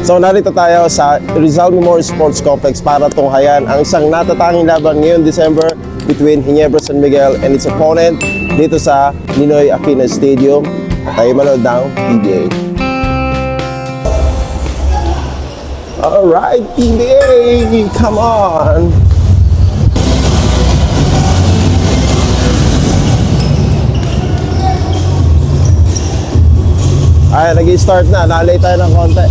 So narito tayo sa Rizal Memorial Sports Complex para tunghayan ang isang natatanging laban ngayong December between Ginebra San Miguel and its opponent dito sa Ninoy Aquino Stadium. At tayo manood ng PBA. Alright, PBA! Come on! Ay, nag-i-start na. Nalay tayo ng konti.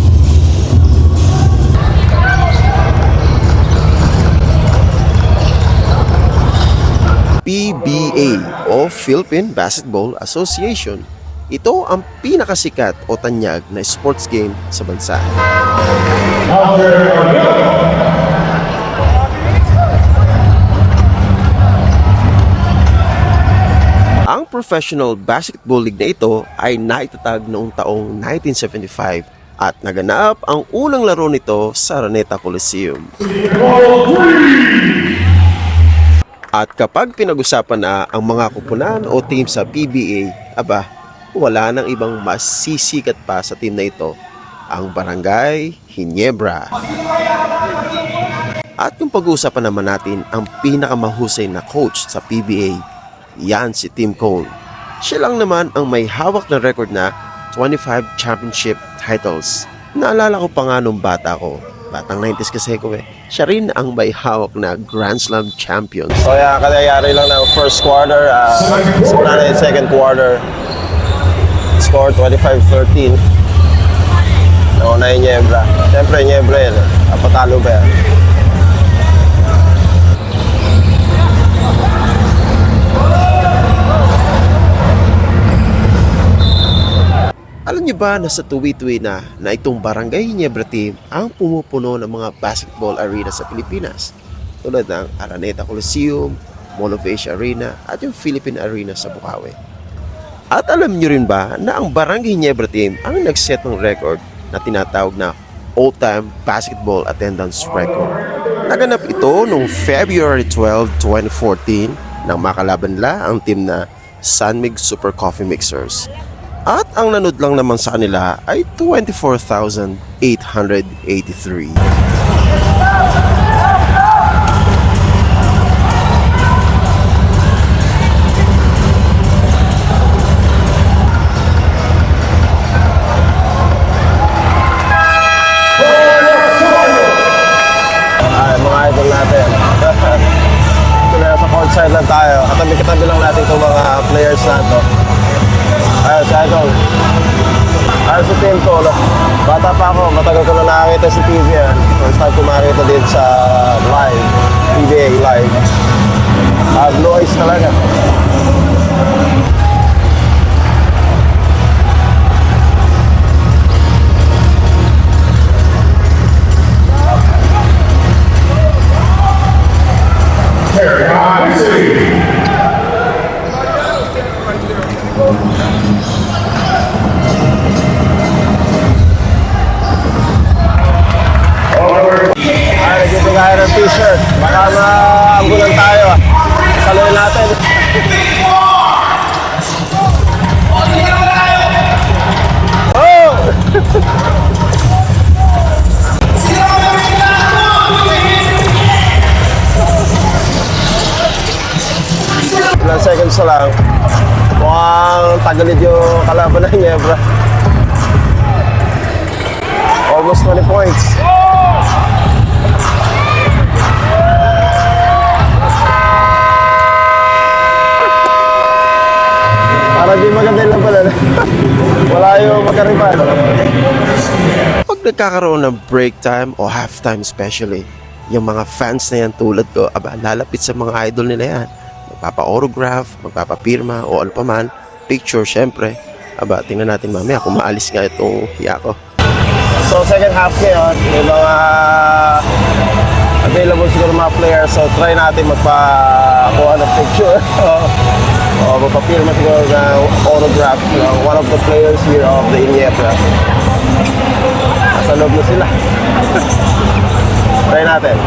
PBA o Philippine Basketball Association. Ito ang pinakasikat o tanyag na sports game sa bansa. Ang Professional Basketball League na ito ay naitatag noong taong 1975 at naganap ang unang laro nito sa Araneta Coliseum. At kapag pinag-usapan na ang mga kupunan o team sa PBA, aba, wala nang ibang mas sisikat pa sa team na ito, ang Barangay Ginebra. At kung pag-uusapan naman natin ang pinakamahusay na coach sa PBA, yan si Tim Cone. Siya lang naman ang may hawak na record na 25 championship titles. Naalala ko pa nga nung bata ko. Batang 90s kasi ko eh. Siya rin ang may hawak na Grand Slam champions. So yeah, kanyayari lang ng first quarter. Simula na yung second quarter. Score 25-13. Nauna yung Ginebra. Siyempre Ginebra yan. Patalo ba yan? Alam niyo ba na sa tuwi-tuwi na itong Barangay Ginebra team ang pumupuno ng mga basketball arena sa Pilipinas tulad ng Araneta Coliseum, Mall of Asia Arena at yung Philippine Arena sa Bukawi. At alam niyo rin ba na ang Barangay Ginebra team ang nag-set ng record na tinatawag na all-time basketball attendance record. Naganap ito noong February 12, 2014 nang makalaban nila ang team na San Mig Super Coffee Mixers. At ang nanood lang naman sa kanila ay 24,883. Ay, mga idol natin. Ito na sa courtside lang tayo. Katabi-katabi lang natin itong mga players na ito. Ayos, idol. Ayos sa team ko. Bata pa ako, matagal ko na nakakita sa TV yan. First time ko makakita din sa live, PBA live. Blue eyes talaga. Kaya ng t-shirt, baka maambulan tayo. Saluhin natin. Oh! Ilang seconds na lang. Mukhang tagalid yung kalaban ng Ginebra. Almost 20 points. Para di maganda lang pala. Wala yung magkariban. Pag nagkakaroon ng break time o halftime especially, yung mga fans na yan tulad ko, aba, lalapit sa mga idol nila yan. Magpapa-autograph, magpapapirma o ano pa man. Picture syempre. Aba, tingnan natin mamaya kung maalis nga itong hiya ko. So second half ngayon, may mga available siguro mga players. So try natin magpakuha ng picture. O magpapirma siguro ng autograph ng one of the players here of the Ginebra. Nasa loob na sila. Try natin.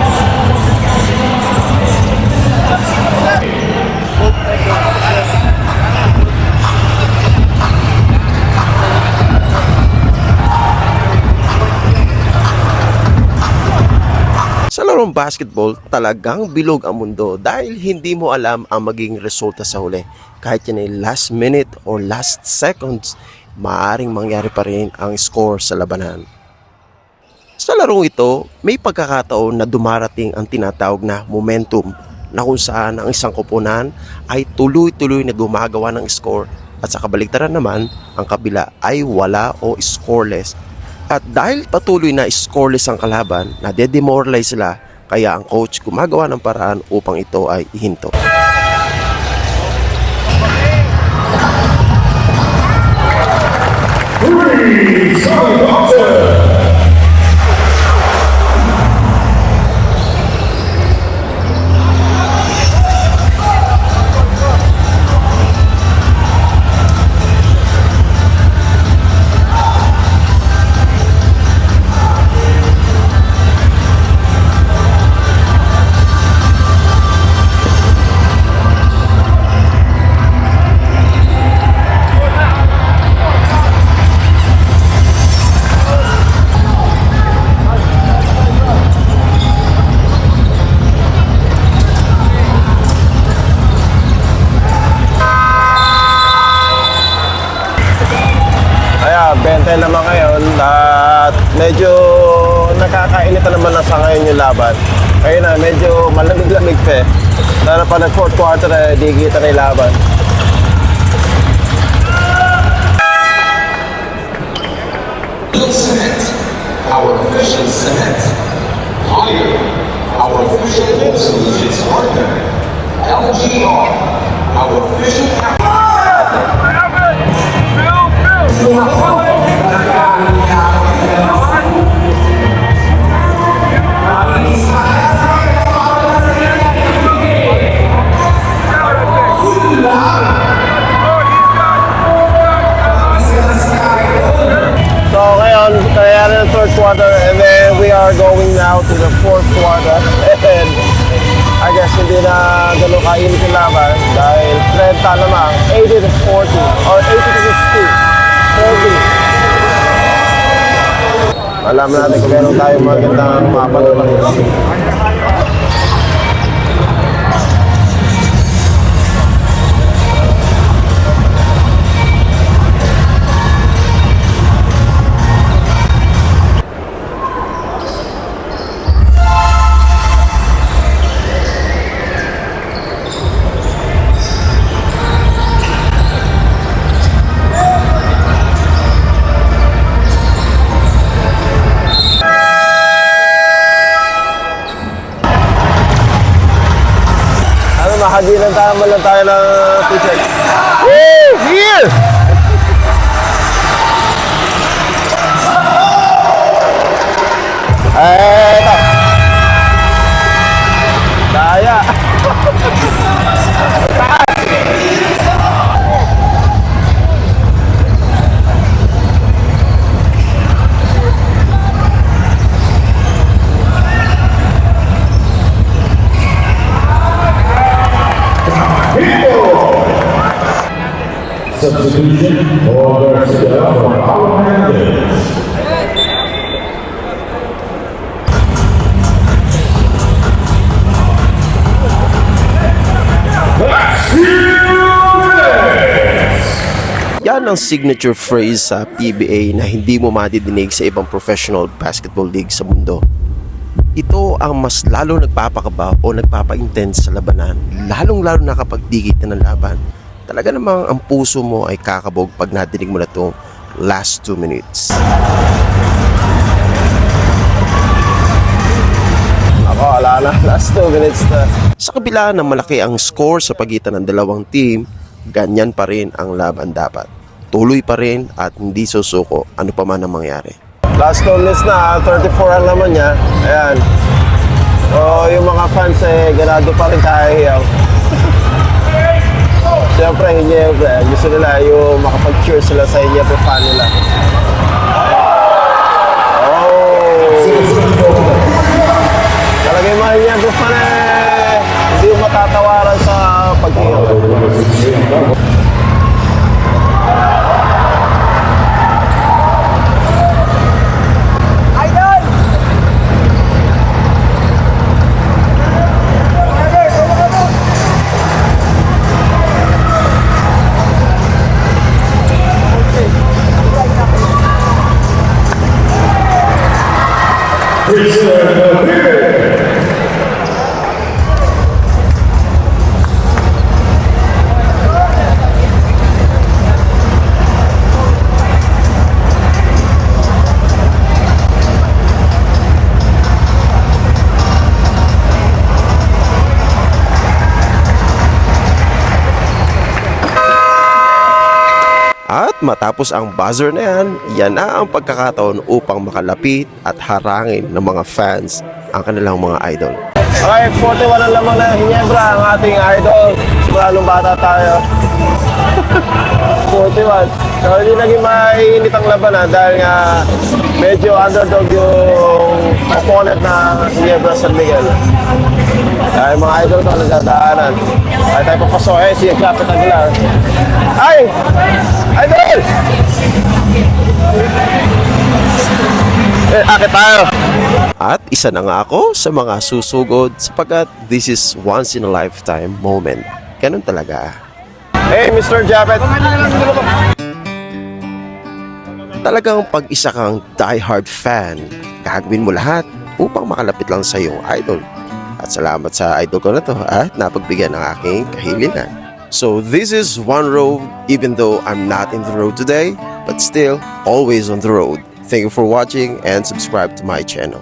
Pero ang basketball, talagang bilog ang mundo dahil hindi mo alam ang magiging resulta sa huli. Kahit yan ay last minute or last seconds, maaaring mangyari pa rin ang score sa labanan. Sa larong ito, may pagkakataon na dumarating ang tinatawag na momentum na kung saan ang isang koponan ay tuloy-tuloy na gumagawa ng score at sa kabaligtaran naman, ang kabila ay wala o scoreless. At dahil patuloy na scoreless ang kalaban, nade-demoralize sila, kaya ang coach gumagawa ng paraan upang ito ay ihinto. Kaya 20 naman ngayon at medyo nakakainita naman na sa ngayon yung laban. Kaya na medyo malamig-lamig pa eh. Lalo pa nag 4th quarter eh, di kita na yung laban. Cement, our official cement. Higher, our official home solutions partner. LGR, our official So ngayon, kaya na yung 3rd quarter and then we are going now to the 4th quarter. And I guess hindi na ganun kainit yung laban dahil 30 naman, 80 to 40 or 80 to 60. 40. Alam natin kung meron tayong magandang mapanood dito. Mahadilan tayo man lang tayo ng t-shirt. Woo! Here! Eto. Daya. Substitution for Garcia for Paulo Hernandez. Yan ang signature phrase sa PBA na hindi mo madidinig sa ibang professional basketball league sa mundo. Ito ang mas lalo nagpapakaba o nagpapa-intense sa labanan, lalong-lalo na kapag digit na ng laban. Talaga namang ang puso mo ay kakabog pag nadinig mo na itong last 2 minutes. Ako, ala na. Last 2 minutes na. Sa kabila ng malaki ang score sa pagitan ng dalawang team, ganyan pa rin ang laban dapat. Tuloy pa rin at hindi susuko ano pa man ang mangyari. Last 2 minutes na, 34 ang naman niya. Ayan. So, yung mga fans eh, ganado pa rin kahiyaw. Siyempre, gusto nila yung makapag-cheer sila sa inyo po fan nila. Oh! Talaga yung mga inyo po fan eh, hindi yung matatawaran sa pag-iyaw. Tristan Navarrete. At matapos ang buzzer na yan na ang pagkakataon upang makalapit at harangin ng mga fans ang kanilang mga idol. Okay, 41 ang lamang na Ginebra, ang ating idol. Simula nung bata tayo. 41. So, hindi naging mainit ang labanan dahil nga medyo underdog yung opponent na Ginebra San Miguel. Dahil mga idol ko nagdadaanan. Ay tayo papasok si Capit Aguilar. Ay! Idol! Akit tayo. At isa na nga ako sa mga susugod sapagkat this is once in a lifetime moment. Ganun talaga. Hey, Mr. Japet. Talagang pag isa kang diehard fan, gagawin mo lahat upang makalapit lang sa iyong idol. At salamat sa idol ko na to at napagbigyan ng aking kahilingan. So this is One Road, even though I'm not in the road today, but still always on the road. Thank you for watching and subscribe to my channel.